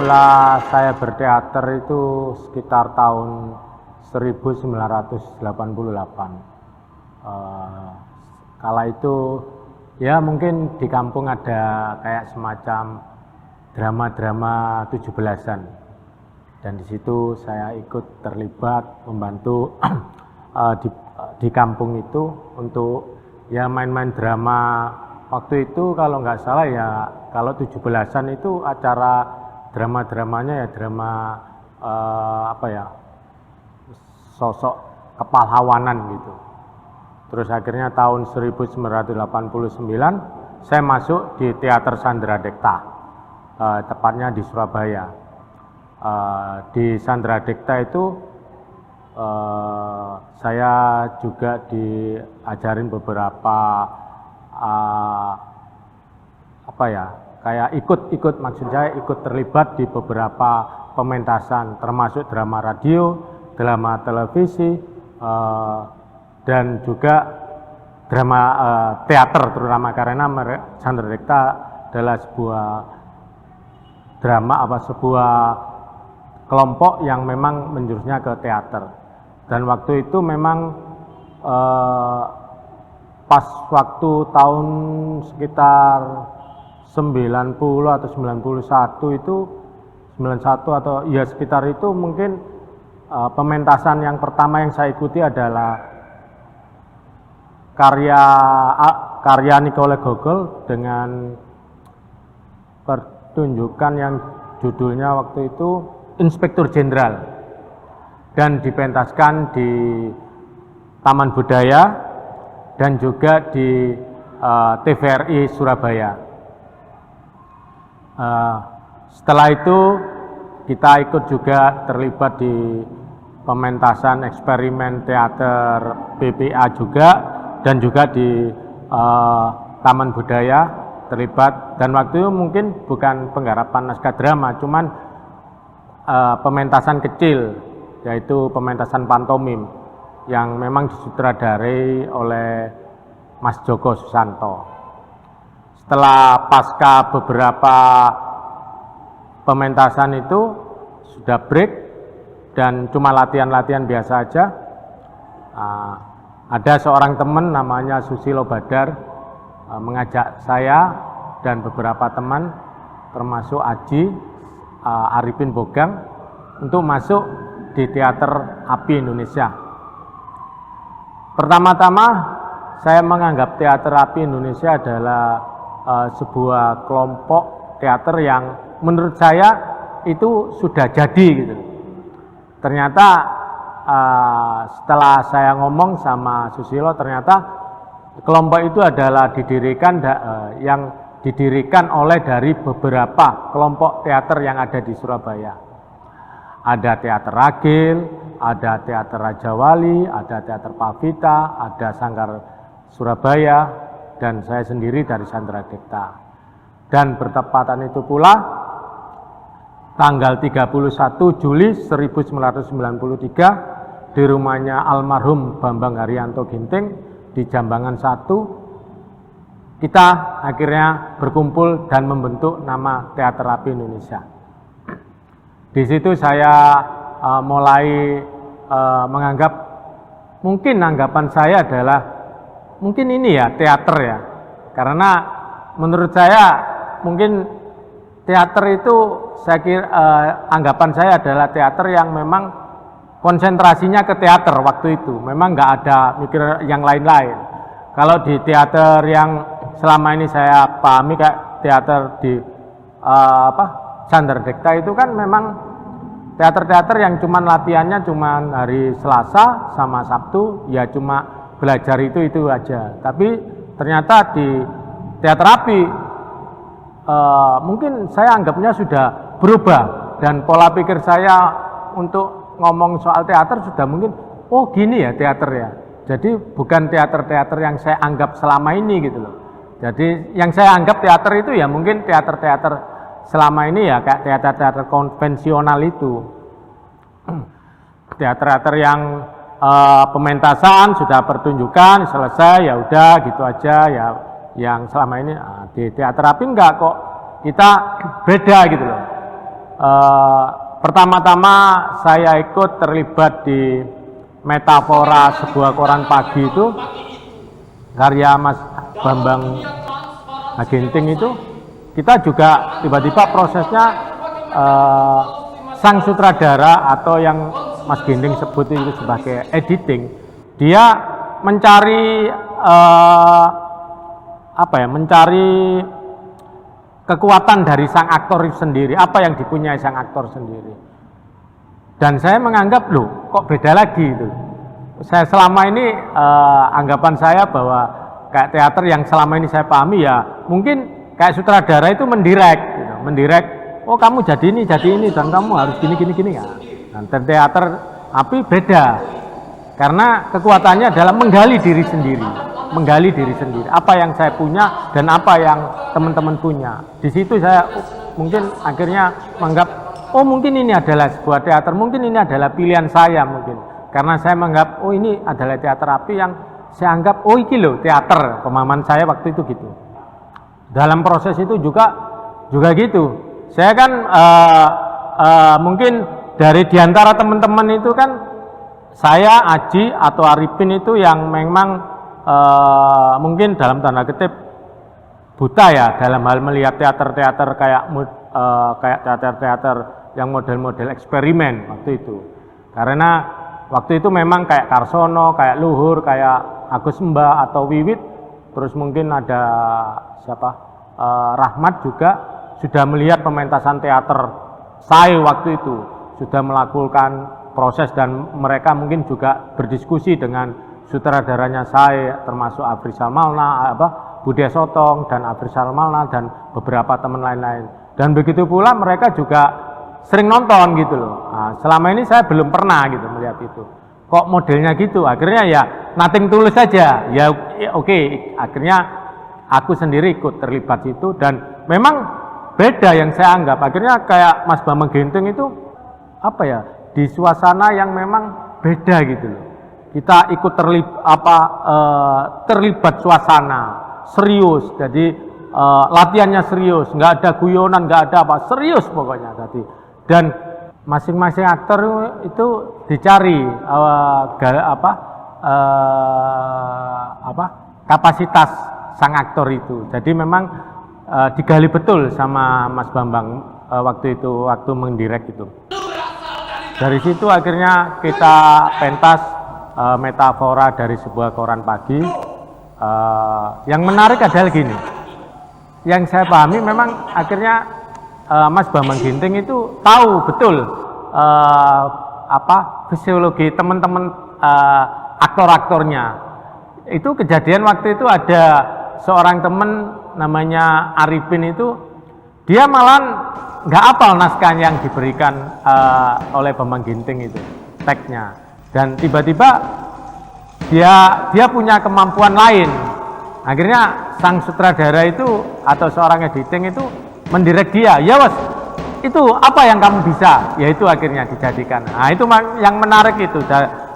mula saya berteater itu sekitar tahun 1988. Kala itu ya mungkin di kampung ada kayak semacam drama-drama 17-an. Dan di situ saya ikut terlibat membantu di kampung itu untuk ya main-main drama. Waktu itu kalau nggak salah ya, kalau 17-an itu acara drama-dramanya ya drama sosok kepahlawanan gitu. Terus akhirnya tahun 1989 saya masuk di Teater Sandra Dekta, tepatnya di Surabaya. Di Sandra Dekta itu saya juga diajarin beberapa kayak maksud saya ikut terlibat di beberapa pementasan, termasuk drama radio, drama televisi, dan juga drama teater, terutama karena Sandra Dekta adalah sebuah kelompok yang memang menjurusnya ke teater. Dan waktu itu memang pas waktu tahun sekitar 90 atau 91 itu 91 atau ya sekitar itu mungkin pementasan yang pertama yang saya ikuti adalah karya Nicole Gogol dengan pertunjukan yang judulnya waktu itu Inspektur Jenderal, dan dipentaskan di Taman Budaya dan juga di TVRI Surabaya. Setelah itu kita ikut juga terlibat di pementasan eksperimen teater BPA juga, dan juga di Taman Budaya terlibat. Dan waktu itu mungkin bukan penggarapan naskah drama, cuman pementasan kecil, yaitu pementasan pantomim yang memang disutradarai oleh Mas Joko Susanto. Setelah pasca beberapa pementasan itu sudah break dan cuma latihan-latihan biasa aja, ada seorang teman namanya Susilo Badar mengajak saya dan beberapa teman termasuk Aji, Arifin Bogang untuk masuk di Teater API Indonesia. Pertama-tama saya menganggap Teater API Indonesia adalah sebuah kelompok teater yang menurut saya itu sudah jadi gitu. Ternyata setelah saya ngomong sama Susilo, ternyata kelompok itu adalah didirikan oleh dari beberapa kelompok teater yang ada di Surabaya. Ada Teater Ragil, ada Teater Raja Wali, ada Teater Pavita, ada Sanggar Surabaya, dan saya sendiri dari Sandra Dekta. Dan bertepatan itu pula tanggal 31 Juli 1993 di rumahnya almarhum Bambang Haryanto Ginting di Jambangan 1, kita akhirnya berkumpul dan membentuk nama Teater API Indonesia. Di situ saya mulai menganggap, mungkin anggapan saya adalah mungkin ini ya teater ya, karena menurut saya mungkin teater itu saya kira anggapan saya adalah teater yang memang konsentrasinya ke teater waktu itu, memang nggak ada mikir yang lain-lain. Kalau di teater yang selama ini saya pahami kayak teater di Sandra Dekta itu kan memang teater-teater yang cuman latihannya cuman hari Selasa sama Sabtu, ya cuma belajar itu aja. Tapi ternyata di Teater API mungkin saya anggapnya sudah berubah, dan pola pikir saya untuk ngomong soal teater sudah mungkin, oh gini ya teater ya. Jadi bukan teater-teater yang saya anggap selama ini gitu loh. Jadi yang saya anggap teater itu ya mungkin teater-teater selama ini ya kayak teater-teater konvensional itu. Teater-teater yang pementasan sudah pertunjukan selesai ya udah gitu aja ya. Yang selama ini di Teater API enggak kok, kita beda gitu loh. Pertama-tama saya ikut terlibat di Metafora sebuah koran pagi itu, karya Mas Bambang Ginting itu. Kita juga tiba-tiba prosesnya sang sutradara atau yang Mas Ginting sebut itu sebagai editing, dia mencari mencari kekuatan dari sang aktor sendiri, apa yang dipunyai sang aktor sendiri. Dan saya menganggap, loh kok beda lagi itu. Saya selama ini anggapan saya bahwa kayak teater yang selama ini saya pahami ya mungkin kayak sutradara itu mendirect, gitu. Mendirect, oh kamu jadi ini dan kamu harus gini ya. Dan teater tapi beda, karena kekuatannya adalah menggali diri sendiri. Menggali diri sendiri, apa yang saya punya dan apa yang teman-teman punya. Di situ saya mungkin akhirnya menganggap, oh mungkin ini adalah sebuah teater, mungkin ini adalah pilihan saya mungkin. Karena saya menganggap, oh ini adalah teater api yang saya anggap, oh ini loh teater, pemahaman saya waktu itu gitu. Dalam proses itu juga gitu. Saya kan mungkin dari diantara teman-teman itu kan, saya, Aji atau Arifin itu yang memang mungkin dalam tanda kutip buta ya dalam hal melihat teater-teater kayak teater-teater yang model-model eksperimen waktu itu. Karena waktu itu memang kayak Karsono, kayak Luhur, kayak Agus Mbah atau Wiwit, terus mungkin ada Rahmat juga sudah melihat pementasan teater saya waktu itu, sudah melakukan proses dan mereka mungkin juga berdiskusi dengan sutradaranya saya, termasuk Afri Salmalna, Budi Sotong dan Afri Salmalna dan beberapa teman lain-lain. Dan begitu pula mereka juga sering nonton gitu loh. Nah, selama ini saya belum pernah gitu melihat itu. Kok modelnya gitu? Akhirnya ya nothing tulus saja. Ya oke. Akhirnya aku sendiri ikut terlibat itu dan memang beda yang saya anggap. Akhirnya kayak Mas Bambang Ginting itu di suasana yang memang beda gitu loh. Kita ikut terlibat suasana serius, jadi latihannya serius, nggak ada guyonan, nggak ada serius pokoknya tadi. Dan masing-masing aktor itu dicari kapasitas sang aktor itu. Jadi memang digali betul sama Mas Bambang waktu mendirect itu. Dari situ akhirnya kita pentas Metafora dari sebuah koran pagi. Yang menarik adalah gini, yang saya pahami memang akhirnya Mas Bambang Ginting itu tahu betul fisiologi teman-teman aktor-aktornya. Itu kejadian waktu itu ada seorang teman namanya Arifin itu, dia malah nggak hafal naskah yang diberikan oleh Bambang Ginting itu, teksnya. Dan tiba-tiba dia punya kemampuan lain. Akhirnya sang sutradara itu atau seorang editing itu mendirect dia, ya was, itu apa yang kamu bisa, yaitu akhirnya dijadikan. Nah itu yang menarik itu,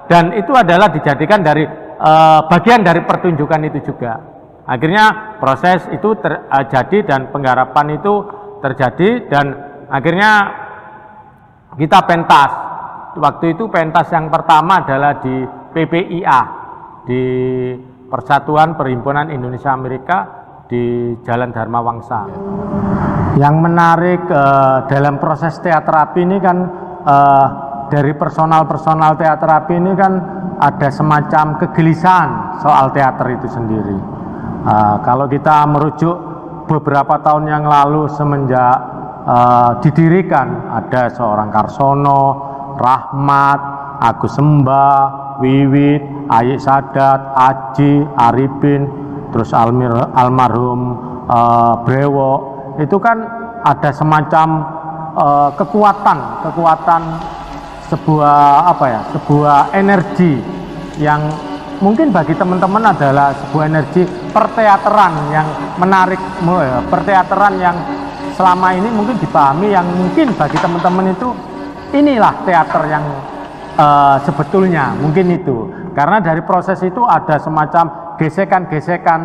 dan itu adalah dijadikan dari bagian dari pertunjukan itu juga. Akhirnya proses itu terjadi dan penggarapan itu terjadi dan akhirnya kita pentas. Waktu itu pentas yang pertama adalah di PPIA, di Persatuan Perhimpunan Indonesia Amerika di Jalan Dharma Wangsa. Yang menarik dalam proses teater api ini kan dari personal teater api ini kan ada semacam kegelisahan soal teater itu sendiri. Kalau kita merujuk beberapa tahun yang lalu semenjak didirikan, ada seorang Karsono, Rahmat, Agus Mbah, Wiwit, Ayik Sadat, Aji, Arifin, terus almarhum Brewo, itu kan ada semacam kekuatan sebuah energi yang mungkin bagi teman-teman adalah sebuah energi perteateran yang menarik, perteateran yang selama ini mungkin dipahami yang mungkin bagi teman-teman itu inilah teater yang sebetulnya mungkin itu, karena dari proses itu ada semacam gesekan-gesekan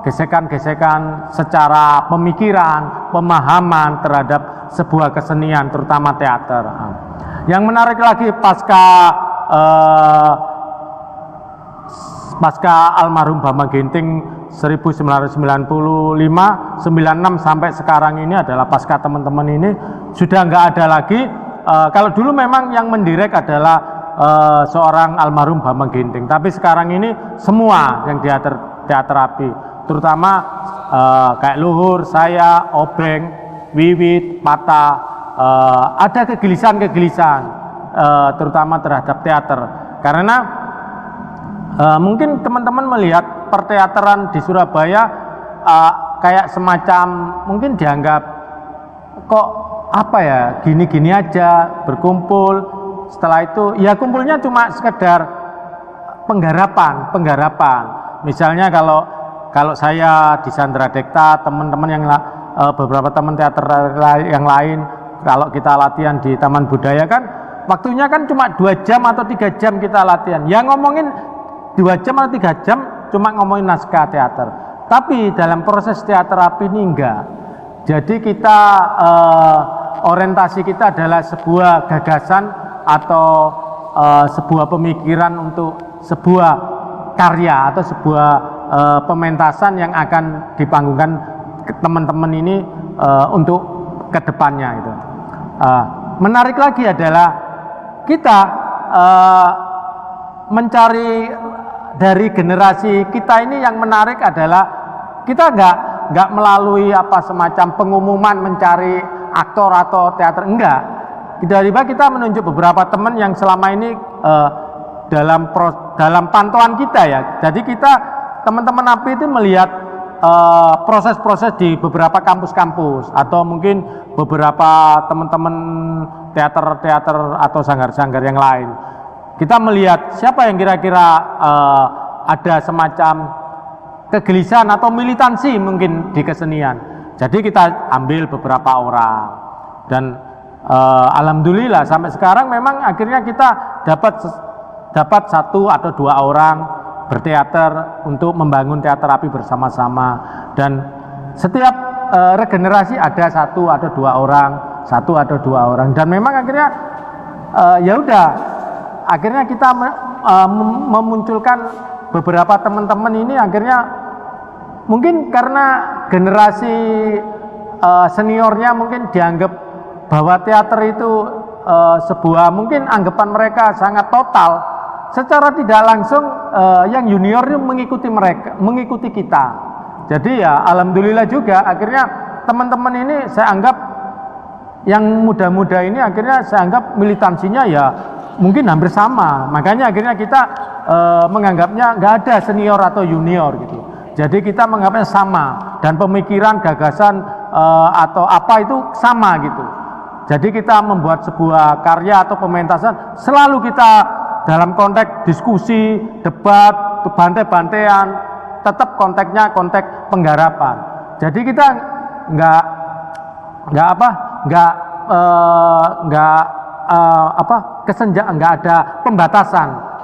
gesekan-gesekan secara pemikiran, pemahaman terhadap sebuah kesenian, terutama teater. Yang menarik lagi pasca almarhum Bambang Ginting 1995, 96 sampai sekarang ini adalah pasca teman-teman ini sudah nggak ada lagi. Kalau dulu memang yang mendirect adalah seorang almarhum Bambang Ginting, tapi sekarang ini semua yang teater api, terutama kayak Luhur, saya, Obeng, Wiwit, Pata, ada kegelisahan terutama terhadap teater, karena mungkin teman-teman melihat perteateran di Surabaya kayak semacam mungkin dianggap kok apa ya, gini-gini aja berkumpul, setelah itu ya kumpulnya cuma sekedar penggarapan. Misalnya kalau saya di Sandra Dekta, teman-teman yang beberapa teman teater yang lain, kalau kita latihan di Taman Budaya kan waktunya kan cuma 2 jam atau 3 jam kita latihan. Ya ngomongin 2 jam atau 3 jam cuma ngomongin naskah teater. Tapi dalam proses teater api ini enggak. Jadi kita orientasi kita adalah sebuah gagasan atau sebuah pemikiran untuk sebuah karya atau sebuah pementasan yang akan dipanggungkan teman-teman ini untuk kedepannya itu. Menarik lagi adalah kita mencari dari generasi kita ini, yang menarik adalah kita nggak melalui semacam pengumuman mencari aktor atau teater, enggak. Tiba-tiba kita menunjuk beberapa teman yang selama ini dalam pantauan kita ya. Jadi kita teman-teman API itu melihat proses-proses di beberapa kampus-kampus atau mungkin beberapa teman-teman teater-teater atau sanggar-sanggar yang lain. Kita melihat siapa yang kira-kira ada semacam kegelisahan atau militansi mungkin di kesenian. Jadi kita ambil beberapa orang dan alhamdulillah sampai sekarang memang akhirnya kita dapat 1 atau 2 orang berteater untuk membangun teater api bersama-sama, dan setiap regenerasi ada 1 atau 2 orang, dan memang akhirnya ya udah, akhirnya kita memunculkan beberapa teman-teman ini. Akhirnya mungkin karena generasi seniornya mungkin dianggap bahwa teater itu sebuah, mungkin anggapan mereka sangat total. Secara tidak langsung yang junior itu mengikuti kita. Jadi ya alhamdulillah juga akhirnya teman-teman ini saya anggap, yang muda-muda ini akhirnya saya anggap militansinya ya mungkin hampir sama. Makanya akhirnya kita menganggapnya nggak ada senior atau junior gitu. Jadi kita menganggapnya sama, dan pemikiran, gagasan atau apa itu sama gitu. Jadi kita membuat sebuah karya atau pementasan selalu kita dalam konteks diskusi, debat, bantai-bantaian, tetap konteksnya konteks penggarapan. Jadi kita nggak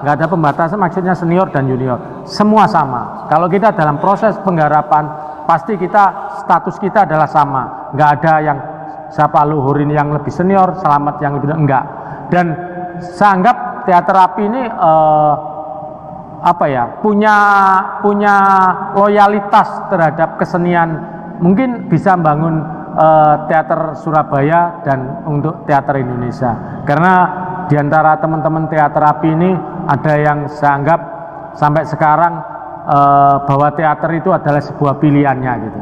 ada pembatasan, maksudnya senior dan junior, semua sama. Kalau kita dalam proses penggarapan pasti status kita adalah sama, nggak ada yang siapa Luhur ini yang lebih senior, Selamat yang lebih enggak. Dan saya anggap teater api ini punya loyalitas terhadap kesenian, mungkin bisa membangun teater Surabaya dan untuk teater Indonesia. Karena diantara teman-teman teater api ini ada yang saya anggap sampai sekarang bahwa teater itu adalah sebuah pilihannya gitu.